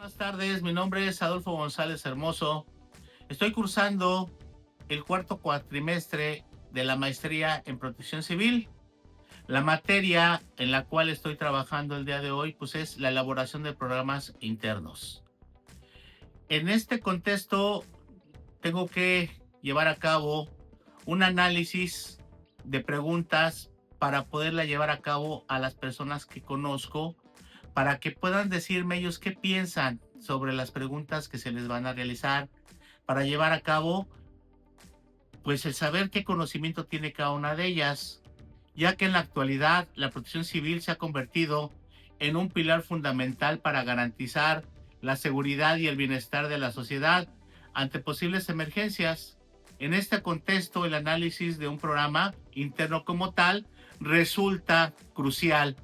Buenas tardes, mi nombre es Adolfo González Hermoso. Estoy cursando el cuarto cuatrimestre de la maestría en Protección Civil. La materia en la cual estoy trabajando el día de hoy pues es la elaboración de programas internos. En este contexto tengo que llevar a cabo un análisis de preguntas para poderla llevar a cabo a las personas que conozco, para que puedan decirme ellos qué piensan sobre las preguntas que se les van a realizar, para llevar a cabo pues el saber qué conocimiento tiene cada una de ellas, ya que en la actualidad la protección civil se ha convertido en un pilar fundamental para garantizar la seguridad y el bienestar de la sociedad ante posibles emergencias. En este contexto, el análisis de un programa interno como tal resulta crucial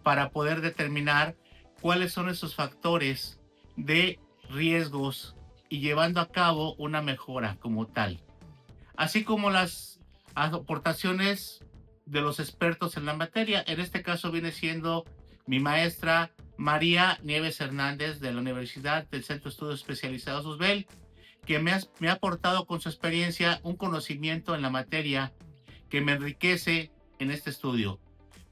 para poder determinar cuáles son esos factores de riesgos y llevando a cabo una mejora como tal, así como las aportaciones de los expertos en la materia. En este caso viene siendo mi maestra María Nieves Hernández de la Universidad del Centro de Estudios Especializados USBEL, que me ha aportado con su experiencia un conocimiento en la materia que me enriquece en este estudio,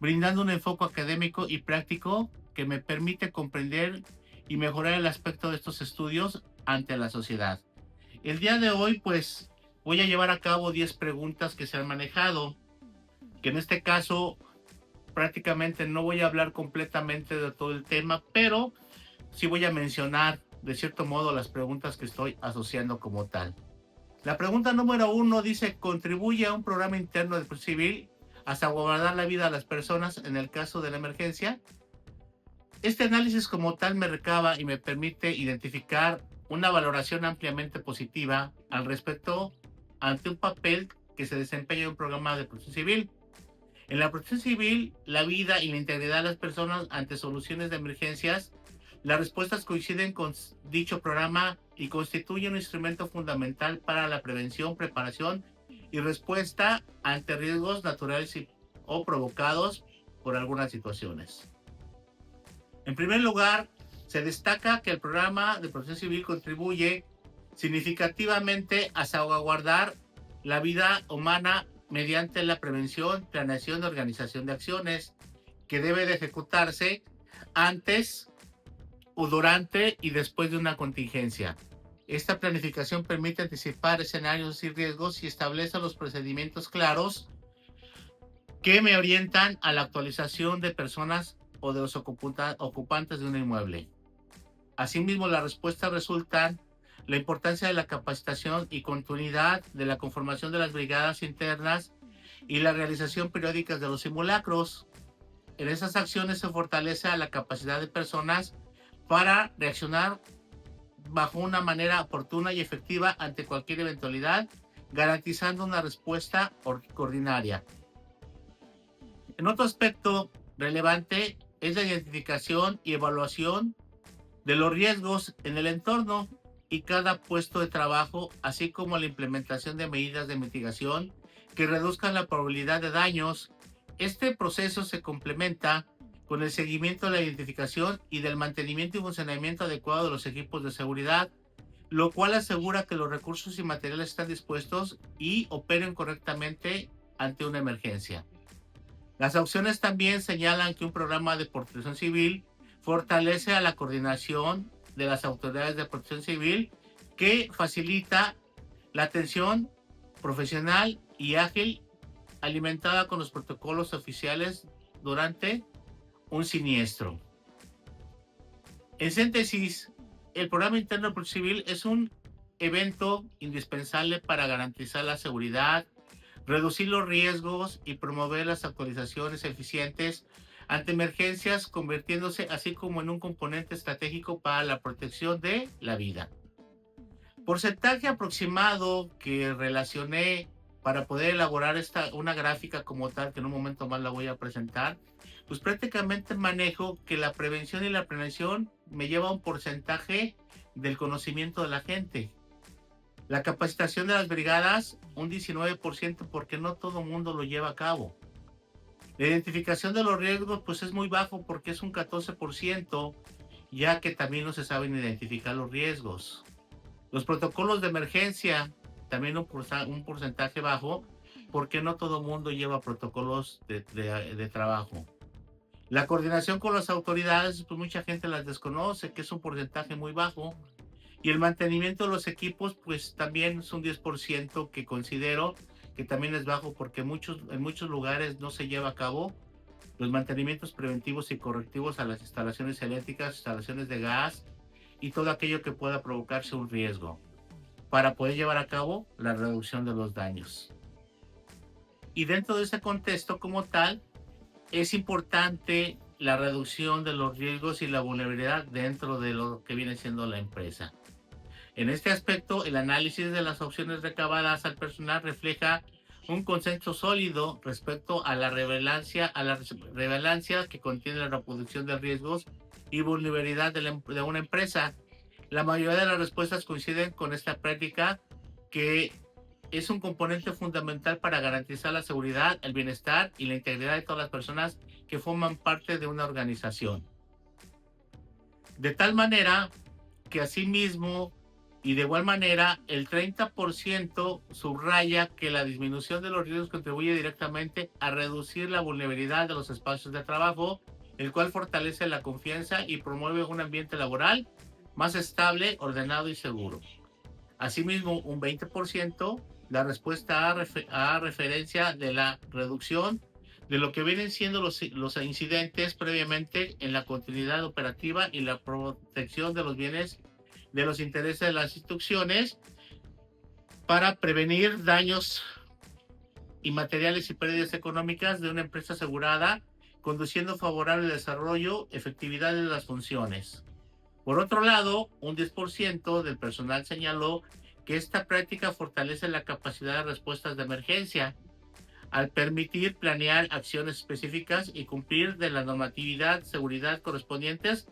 brindando un enfoque académico y práctico que me permite comprender y mejorar el aspecto de estos estudios ante la sociedad. El día de hoy, pues, voy a llevar a cabo 10 preguntas que se han manejado, que en este caso prácticamente no voy a hablar completamente de todo el tema, pero sí voy a mencionar de cierto modo las preguntas que estoy asociando como tal. La pregunta número 1 dice: ¿contribuye a un programa interno de protección civil a salvaguardar la vida de las personas en el caso de la emergencia? Este análisis como tal me recaba y me permite identificar una valoración ampliamente positiva al respecto ante un papel que se desempeña en un programa de protección civil. En la protección civil, la vida y la integridad de las personas ante soluciones de emergencias, las respuestas coinciden con dicho programa y constituyen un instrumento fundamental para la prevención, preparación y respuesta ante riesgos naturales o provocados por algunas situaciones. En primer lugar, se destaca que el programa de protección civil contribuye significativamente a salvaguardar la vida humana mediante la prevención, planeación y organización de acciones que debe de ejecutarse antes o durante y después de una contingencia. Esta planificación permite anticipar escenarios y riesgos y establece los procedimientos claros que me orientan a la actualización de personas o de los ocupantes de un inmueble. Asimismo, las respuestas resultan la importancia de la capacitación y continuidad de la conformación de las brigadas internas y la realización periódica de los simulacros. En esas acciones se fortalece la capacidad de personas para reaccionar bajo una manera oportuna y efectiva ante cualquier eventualidad, garantizando una respuesta coordinaria. En otro aspecto relevante es la identificación y evaluación de los riesgos en el entorno y cada puesto de trabajo, así como la implementación de medidas de mitigación que reduzcan la probabilidad de daños. Este proceso se complementa con el seguimiento de la identificación y del mantenimiento y funcionamiento adecuado de los equipos de seguridad, lo cual asegura que los recursos y materiales están dispuestos y operen correctamente ante una emergencia. Las opciones también señalan que un programa de protección civil fortalece a la coordinación de las autoridades de protección civil, que facilita la atención profesional y ágil alimentada con los protocolos oficiales durante un siniestro. En síntesis, el programa interno de protección civil es un evento indispensable para garantizar la seguridad, reducir los riesgos y promover las actualizaciones eficientes ante emergencias, convirtiéndose así como en un componente estratégico para la protección de la vida. Porcentaje aproximado que relacioné para poder elaborar una gráfica como tal, que en un momento más la voy a presentar, pues prácticamente manejo que la prevención y la prevención me lleva a un porcentaje del conocimiento de la gente. La capacitación de las brigadas, un 19%, porque no todo el mundo lo lleva a cabo. La identificación de los riesgos, pues es muy bajo porque es un 14%, ya que también no se saben identificar los riesgos. Los protocolos de emergencia, también un porcentaje bajo, porque no todo mundo lleva protocolos de trabajo. La coordinación con las autoridades, pues mucha gente las desconoce, que es un porcentaje muy bajo. Y el mantenimiento de los equipos, pues también es un 10% que considero que también es bajo, porque en muchos lugares no se lleva a cabo los mantenimientos preventivos y correctivos a las instalaciones eléctricas, instalaciones de gas y todo aquello que pueda provocarse un riesgo para poder llevar a cabo la reducción de los daños. Y dentro de ese contexto como tal, es importante la reducción de los riesgos y la vulnerabilidad dentro de lo que viene siendo la empresa. En este aspecto, el análisis de las opciones recabadas al personal refleja un consenso sólido respecto a la relevancia que contiene la reproducción de riesgos y vulnerabilidad de una empresa. La mayoría de las respuestas coinciden con esta práctica, que es un componente fundamental para garantizar la seguridad, el bienestar y la integridad de todas las personas que forman parte de una organización. De tal manera que asimismo y de igual manera el 30% subraya que la disminución de los riesgos contribuye directamente a reducir la vulnerabilidad de los espacios de trabajo, el cual fortalece la confianza y promueve un ambiente laboral más estable, ordenado y seguro. Asimismo, un 20% la respuesta a referencia de la reducción de lo que vienen siendo los incidentes previamente en la continuidad operativa y la protección de los bienes de los intereses de las instituciones para prevenir daños inmateriales y pérdidas económicas de una empresa asegurada, conduciendo favorable desarrollo, efectividad de las funciones. Por otro lado, un 10% del personal señaló que esta práctica fortalece la capacidad de respuestas de emergencia, al permitir planear acciones específicas y cumplir de la normatividad seguridad correspondientes.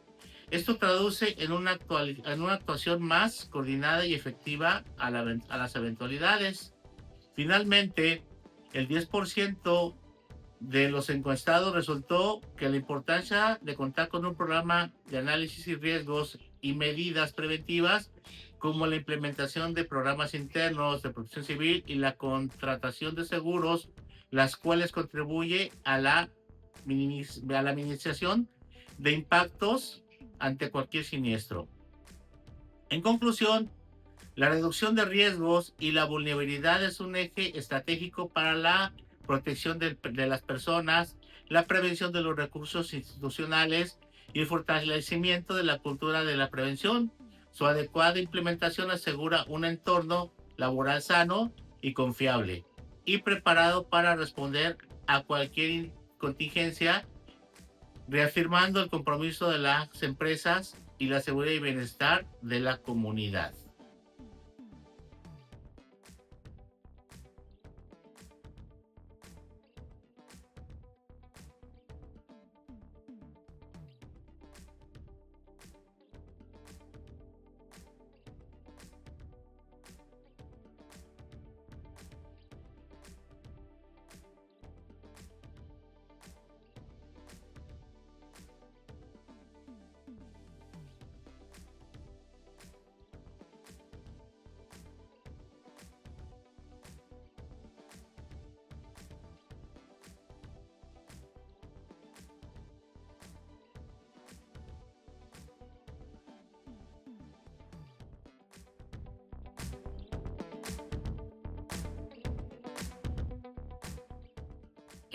Esto traduce en una actuación más coordinada y efectiva a las eventualidades. Finalmente, el 10% de los encuestados resultó que la importancia de contar con un programa de análisis y riesgos y medidas preventivas, como la implementación de programas internos de protección civil y la contratación de seguros, las cuales contribuye a la minimización de impactos ante cualquier siniestro. En conclusión, la reducción de riesgos y la vulnerabilidad es un eje estratégico para la protección de las personas, la prevención de los recursos institucionales y el fortalecimiento de la cultura de la prevención. Su adecuada implementación asegura un entorno laboral sano y confiable y preparado para responder a cualquier contingencia, reafirmando el compromiso de las empresas y la seguridad y bienestar de la comunidad.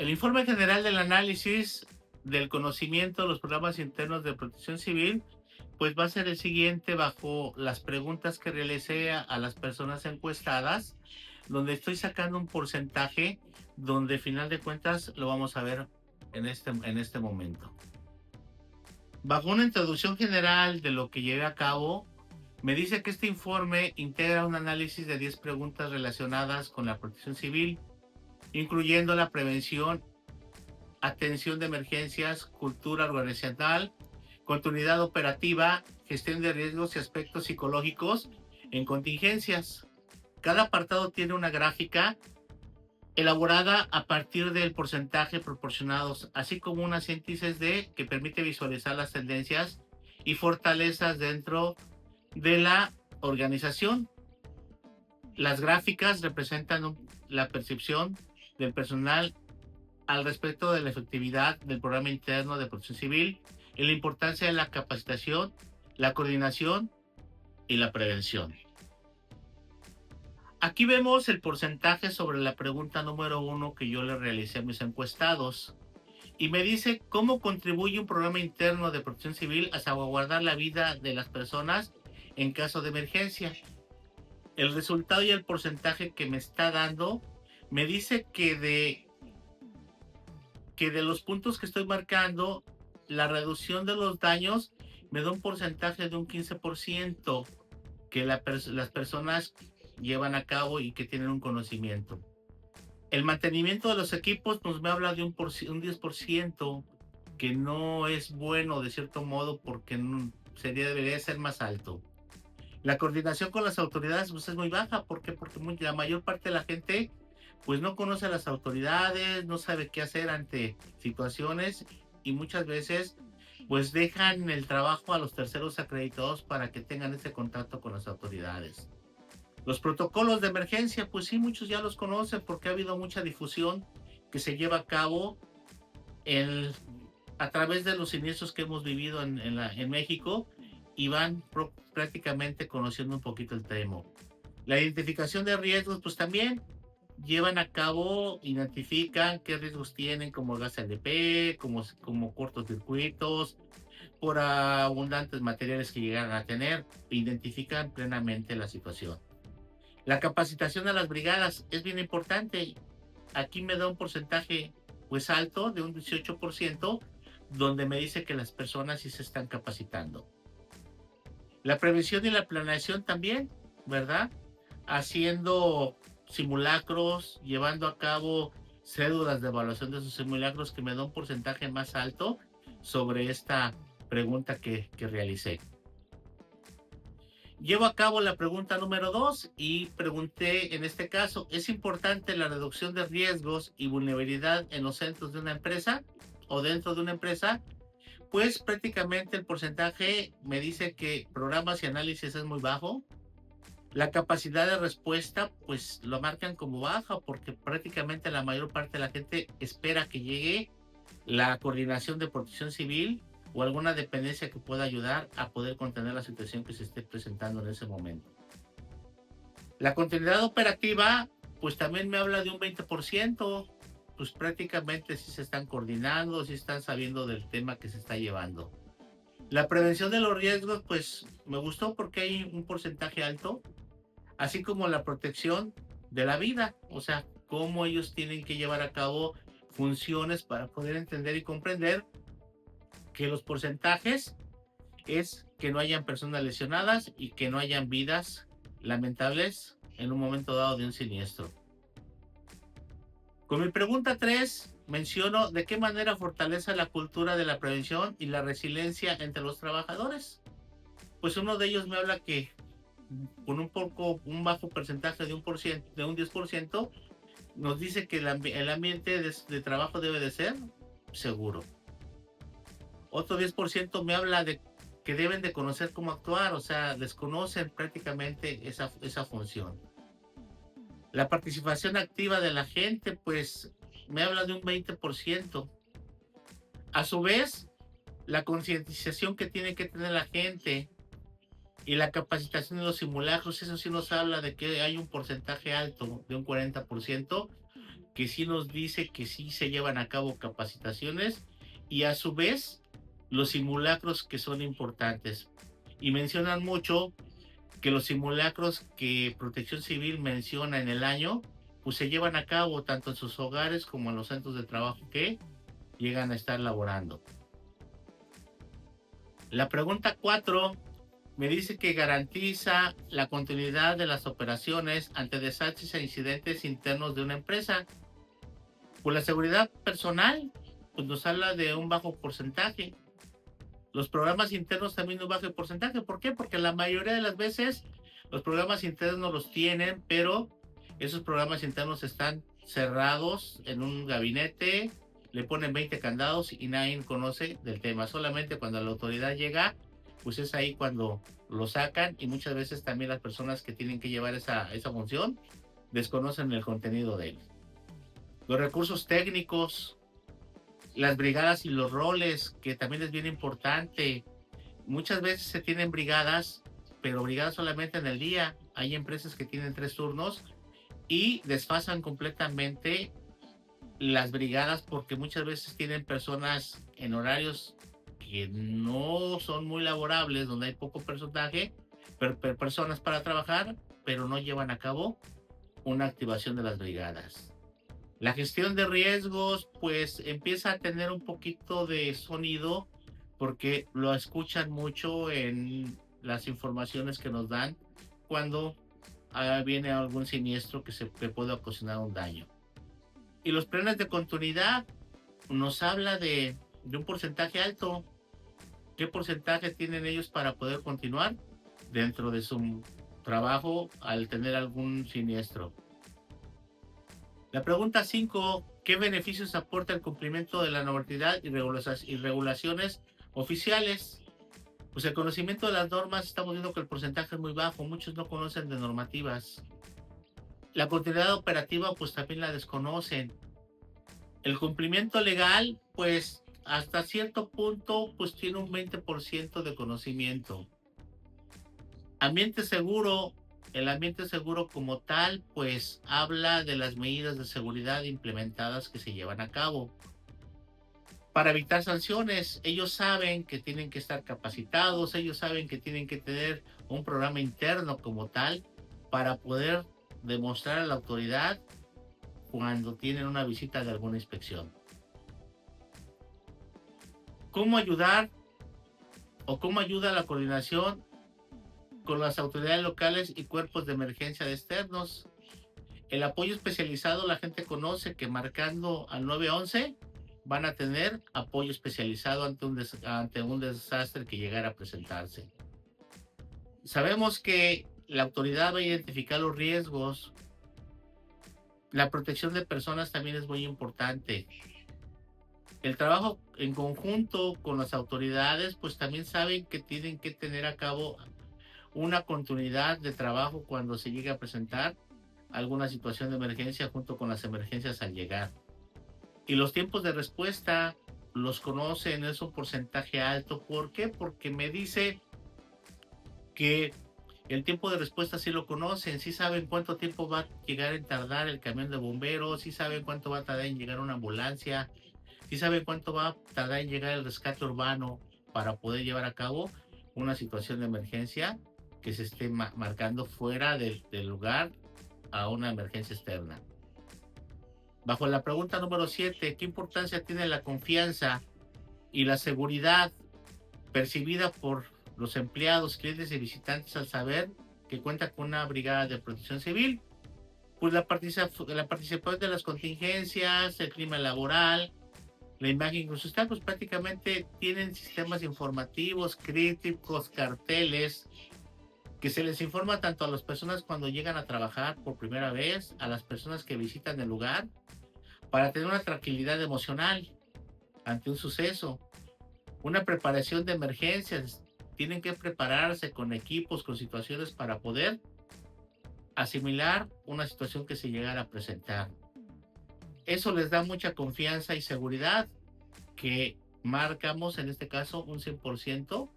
El informe general del análisis del conocimiento de los programas internos de protección civil, pues va a ser el siguiente bajo las preguntas que realicé a las personas encuestadas, donde estoy sacando un porcentaje, donde final de cuentas lo vamos a ver en este momento. Bajo una introducción general de lo que llevé a cabo, me dice que este informe integra un análisis de 10 preguntas relacionadas con la protección civil, incluyendo la prevención, atención de emergencias, cultura organizacional, continuidad operativa, gestión de riesgos y aspectos psicológicos en contingencias. Cada apartado tiene una gráfica elaborada a partir del porcentaje proporcionados, así como una síntesis que permite visualizar las tendencias y fortalezas dentro de la organización. Las gráficas representan la percepción del personal al respecto de la efectividad del programa interno de protección civil y la importancia de la capacitación, la coordinación y la prevención. Aquí vemos el porcentaje sobre la pregunta número 1 que yo le realicé a mis encuestados y me dice cómo contribuye un programa interno de protección civil a salvaguardar la vida de las personas en caso de emergencia. El resultado y el porcentaje que me está dando me dice que de los puntos que estoy marcando, la reducción de los daños me da un porcentaje de un 15% que las personas llevan a cabo y que tienen un conocimiento. El mantenimiento de los equipos pues me habla de un 10%, que no es bueno de cierto modo porque debería ser más alto. La coordinación con las autoridades pues es muy baja. ¿Por qué? Porque la mayor parte de la gente pues no conoce a las autoridades, no sabe qué hacer ante situaciones y muchas veces pues dejan el trabajo a los terceros acreditados para que tengan ese contacto con las autoridades. Los protocolos de emergencia, pues sí, muchos ya los conocen porque ha habido mucha difusión que se lleva a cabo a través de los siniestros que hemos vivido en México y van prácticamente conociendo un poquito el tema. La identificación de riesgos, pues también llevan a cabo, identifican qué riesgos tienen como gas LP, como cortocircuitos, por abundantes materiales que llegaran a tener, identifican plenamente la situación. La capacitación a las brigadas es bien importante. Aquí me da un porcentaje pues alto de un 18%, donde me dice que las personas sí se están capacitando. La prevención y la planeación también, ¿verdad? Haciendo simulacros, llevando a cabo cédulas de evaluación de esos simulacros, que me da un porcentaje más alto sobre esta pregunta que realicé. Llevo a cabo la pregunta número 2 y pregunté, en este caso, ¿es importante la reducción de riesgos y vulnerabilidad en los centros de una empresa o dentro de una empresa? Pues prácticamente el porcentaje me dice que programas y análisis es muy bajo. La capacidad de respuesta, pues lo marcan como baja porque prácticamente la mayor parte de la gente espera que llegue la coordinación de protección civil o alguna dependencia que pueda ayudar a poder contener la situación que se esté presentando en ese momento. La continuidad operativa, pues también me habla de un 20%, pues prácticamente sí se están coordinando, sí están sabiendo del tema que se está llevando. La prevención de los riesgos, pues me gustó porque hay un porcentaje alto, así como la protección de la vida, o sea, cómo ellos tienen que llevar a cabo funciones para poder entender y comprender que los porcentajes es que no hayan personas lesionadas y que no hayan vidas lamentables en un momento dado de un siniestro. Con mi pregunta 3 menciono de qué manera fortalece la cultura de la prevención y la resiliencia entre los trabajadores. Pues uno de ellos me habla que con un bajo porcentaje de un 10%, nos dice que el ambiente de trabajo debe de ser seguro. Otro 10% me habla de que deben de conocer cómo actuar, o sea, desconocen prácticamente esa función. La participación activa de la gente, pues me habla de un 20%. A su vez, la concientización que tiene que tener la gente y la capacitación de los simulacros, eso sí nos habla de que hay un porcentaje alto, de un 40%, que sí nos dice que sí se llevan a cabo capacitaciones y a su vez los simulacros que son importantes. Y mencionan mucho que los simulacros que Protección Civil menciona en el año, pues se llevan a cabo tanto en sus hogares como en los centros de trabajo que llegan a estar laborando. La pregunta 4 me dice que garantiza la continuidad de las operaciones ante desastres e incidentes internos de una empresa. Pues la seguridad personal, pues nos habla de un bajo porcentaje. Los programas internos también un bajo porcentaje. ¿Por qué? Porque la mayoría de las veces los programas internos los tienen, pero esos programas internos están cerrados en un gabinete, le ponen 20 candados y nadie conoce del tema. Solamente cuando la autoridad llega pues es ahí cuando lo sacan, y muchas veces también las personas que tienen que llevar esa función desconocen el contenido de él. Los recursos técnicos, las brigadas y los roles, que también es bien importante. Muchas veces se tienen brigadas, pero brigadas solamente en el día. Hay empresas que tienen 3 turnos y desfasan completamente las brigadas, porque muchas veces tienen personas en horarios que no son muy laborables, donde hay poco personaje, personas para trabajar, pero no llevan a cabo una activación de las brigadas. La gestión de riesgos, pues empieza a tener un poquito de sonido, porque lo escuchan mucho en las informaciones que nos dan cuando viene algún siniestro que puede ocasionar un daño. Y los planes de continuidad nos habla de un porcentaje alto. ¿Qué porcentaje tienen ellos para poder continuar dentro de su trabajo al tener algún siniestro? La pregunta 5: ¿qué beneficios aporta el cumplimiento de la normatividad y regulaciones oficiales? Pues el conocimiento de las normas, estamos viendo que el porcentaje es muy bajo, muchos no conocen de normativas. La continuidad operativa, pues también la desconocen. El cumplimiento legal, pues hasta cierto punto, pues tiene un 20% de conocimiento. Ambiente seguro. El ambiente seguro como tal, pues habla de las medidas de seguridad implementadas que se llevan a cabo. Para evitar sanciones, ellos saben que tienen que estar capacitados, ellos saben que tienen que tener un programa interno como tal para poder demostrar a la autoridad cuando tienen una visita de alguna inspección. ¿Cómo ayudar o cómo ayuda la coordinación con las autoridades locales y cuerpos de emergencia externos? El apoyo especializado, la gente conoce que marcando al 911 van a tener apoyo especializado ante un desastre que llegara a presentarse. Sabemos que la autoridad va a identificar los riesgos. La protección de personas también es muy importante. El trabajo en conjunto con las autoridades, pues también saben que tienen que tener a cabo una continuidad de trabajo cuando se llegue a presentar alguna situación de emergencia, junto con las emergencias al llegar. Y los tiempos de respuesta los conocen, es un porcentaje alto. ¿Por qué? Porque me dice que el tiempo de respuesta sí lo conocen, sí saben cuánto tiempo va a llegar en tardar el camión de bomberos, sí saben cuánto va a tardar en llegar una ambulancia, sí saben cuánto va a tardar en llegar el rescate urbano para poder llevar a cabo una situación de emergencia que se esté marcando fuera del lugar a una emergencia externa. Bajo la pregunta número 7, ¿qué importancia tiene la confianza y la seguridad percibida por los empleados, clientes y visitantes al saber que cuenta con una brigada de protección civil? Pues la participación de las contingencias, el clima laboral, la imagen incluso pues prácticamente tienen sistemas informativos, críticos, carteles, que se les informa tanto a las personas cuando llegan a trabajar por primera vez, a las personas que visitan el lugar, para tener una tranquilidad emocional ante un suceso, una preparación de emergencias. Tienen que prepararse con equipos, con situaciones para poder asimilar una situación que se llegara a presentar. Eso les da mucha confianza y seguridad, que marcamos en este caso un 100%,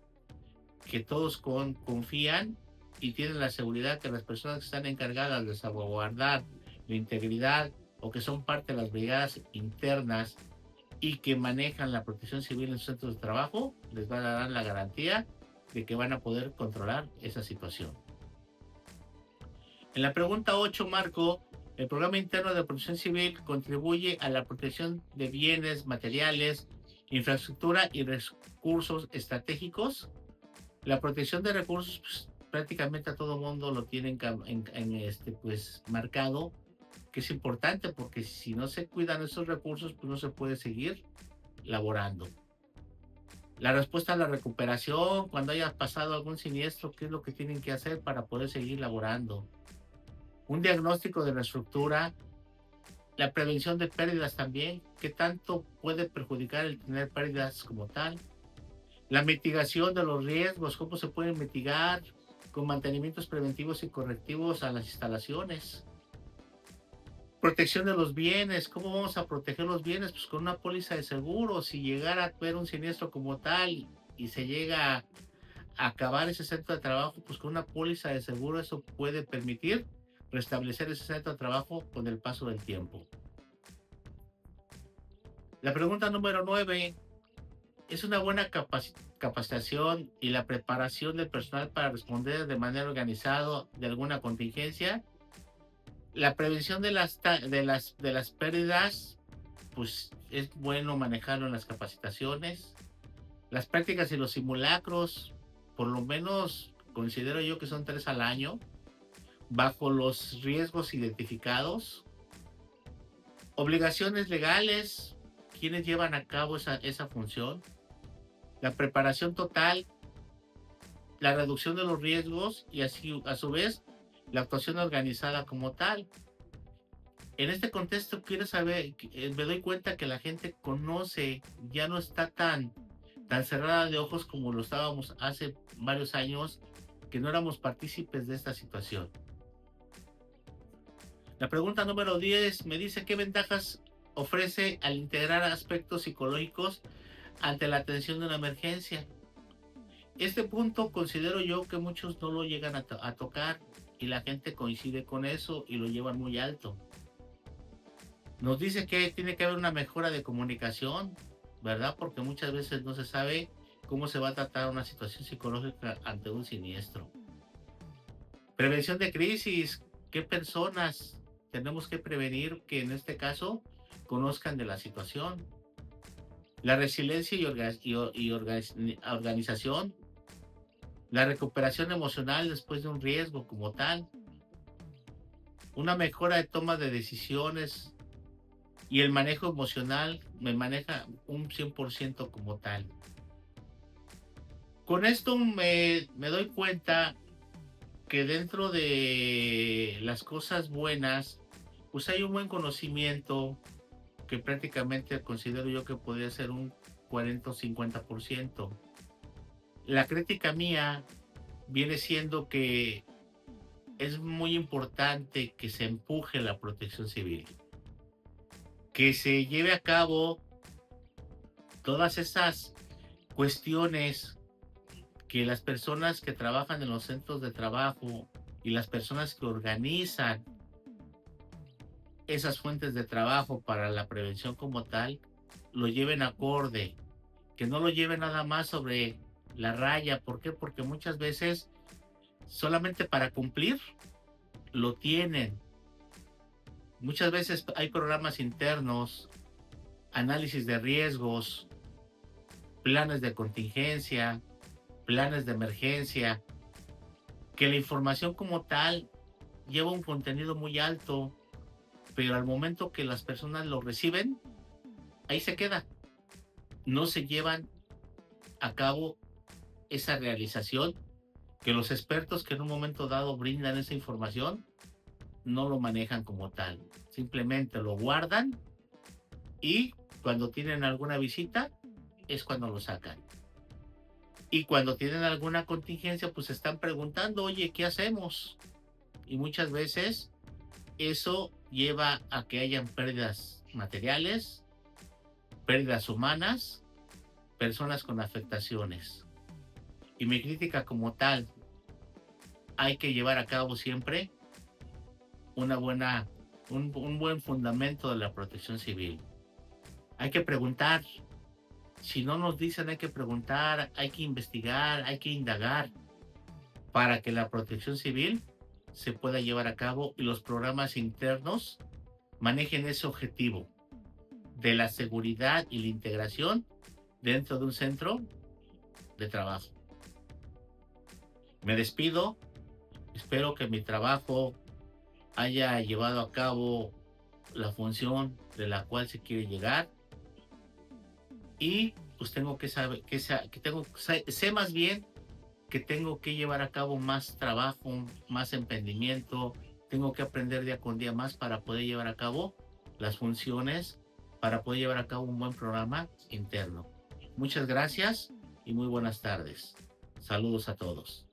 que todos confían y tienen la seguridad que las personas que están encargadas de salvaguardar la integridad o que son parte de las brigadas internas y que manejan la protección civil en sus centros de trabajo, les van a dar la garantía de que van a poder controlar esa situación. En la pregunta 8, Marco, el programa interno de protección civil contribuye a la protección de bienes, materiales, infraestructura y recursos estratégicos. La protección de recursos, pues, prácticamente a todo mundo lo tienen pues, marcado, que es importante, porque si no se cuidan esos recursos, pues no se puede seguir laborando. La respuesta a la recuperación, cuando haya pasado algún siniestro, ¿qué es lo que tienen que hacer para poder seguir laborando? Un diagnóstico de la estructura, la prevención de pérdidas también, ¿qué tanto puede perjudicar el tener pérdidas como tal? La mitigación de los riesgos, ¿cómo se pueden mitigar? Con mantenimientos preventivos y correctivos a las instalaciones. Protección de los bienes, ¿cómo vamos a proteger los bienes? Pues con una póliza de seguro. Si llegara a haber un siniestro como tal y se llega a acabar ese centro de trabajo, pues con una póliza de seguro eso puede permitir restablecer ese centro de trabajo con el paso del tiempo. La pregunta número 9: ¿es una buena capacitación y la preparación del personal para responder de manera organizada de alguna contingencia? La prevención de las pérdidas, pues es bueno manejarlo en las capacitaciones. Las prácticas y los simulacros, por lo menos considero yo que son 3 al año, bajo los riesgos identificados. Obligaciones legales, quienes llevan a cabo esa función. La preparación total, la reducción de los riesgos y así, a su vez, la actuación organizada como tal. En este contexto quiero saber, me doy cuenta que la gente conoce, ya no está tan cerrada de ojos como lo estábamos hace varios años, que no éramos partícipes de esta situación. La pregunta número 10 me dice: ¿qué ventajas ofrece al integrar aspectos psicológicos ante la atención de una emergencia? Este punto considero yo que muchos no lo llegan a tocar y la gente coincide con eso y lo llevan muy alto. Nos dice que tiene que haber una mejora de comunicación, ¿verdad? Porque muchas veces no se sabe cómo se va a tratar una situación psicológica ante un siniestro. Prevención de crisis. ¿Qué personas tenemos que prevenir que en este caso conozcan de la situación? La resiliencia y organización. La recuperación emocional después de un riesgo como tal. Una mejora de toma de decisiones y el manejo emocional me maneja un 100% como tal. Con esto me doy cuenta que dentro de las cosas buenas, pues hay un buen conocimiento que prácticamente considero yo que podría ser un 40 o 50%. La crítica mía viene siendo que es muy importante que se empuje la protección civil, que se lleve a cabo todas esas cuestiones que las personas que trabajan en los centros de trabajo y las personas que organizan esas fuentes de trabajo para la prevención como tal, lo lleven acorde, que no lo lleven nada más sobre la raya. ¿Por qué? Porque muchas veces solamente para cumplir lo tienen. Muchas veces hay programas internos, análisis de riesgos, planes de contingencia, planes de emergencia, que la información como tal lleva un contenido muy alto, pero al momento que las personas lo reciben, ahí se queda. No se llevan a cabo esa realización, que los expertos que en un momento dado brindan esa información no lo manejan como tal. Simplemente lo guardan y cuando tienen alguna visita es cuando lo sacan. Y cuando tienen alguna contingencia, pues están preguntando: oye, ¿qué hacemos? Y muchas veces eso lleva a que hayan pérdidas materiales, pérdidas humanas, personas con afectaciones. Y mi crítica como tal, hay que llevar a cabo siempre una buena, un buen fundamento de la protección civil. Hay que preguntar. Si no nos dicen, hay que preguntar, hay que investigar, hay que indagar para que la protección civil se pueda llevar a cabo y los programas internos manejen ese objetivo de la seguridad y la integración dentro de un centro de trabajo. Me despido, espero que mi trabajo haya llevado a cabo la función de la cual se quiere llegar y pues tengo que saber, sé más bien que tengo que llevar a cabo más trabajo, más emprendimiento, tengo que aprender día con día más para poder llevar a cabo las funciones, para poder llevar a cabo un buen programa interno. Muchas gracias y muy buenas tardes. Saludos a todos.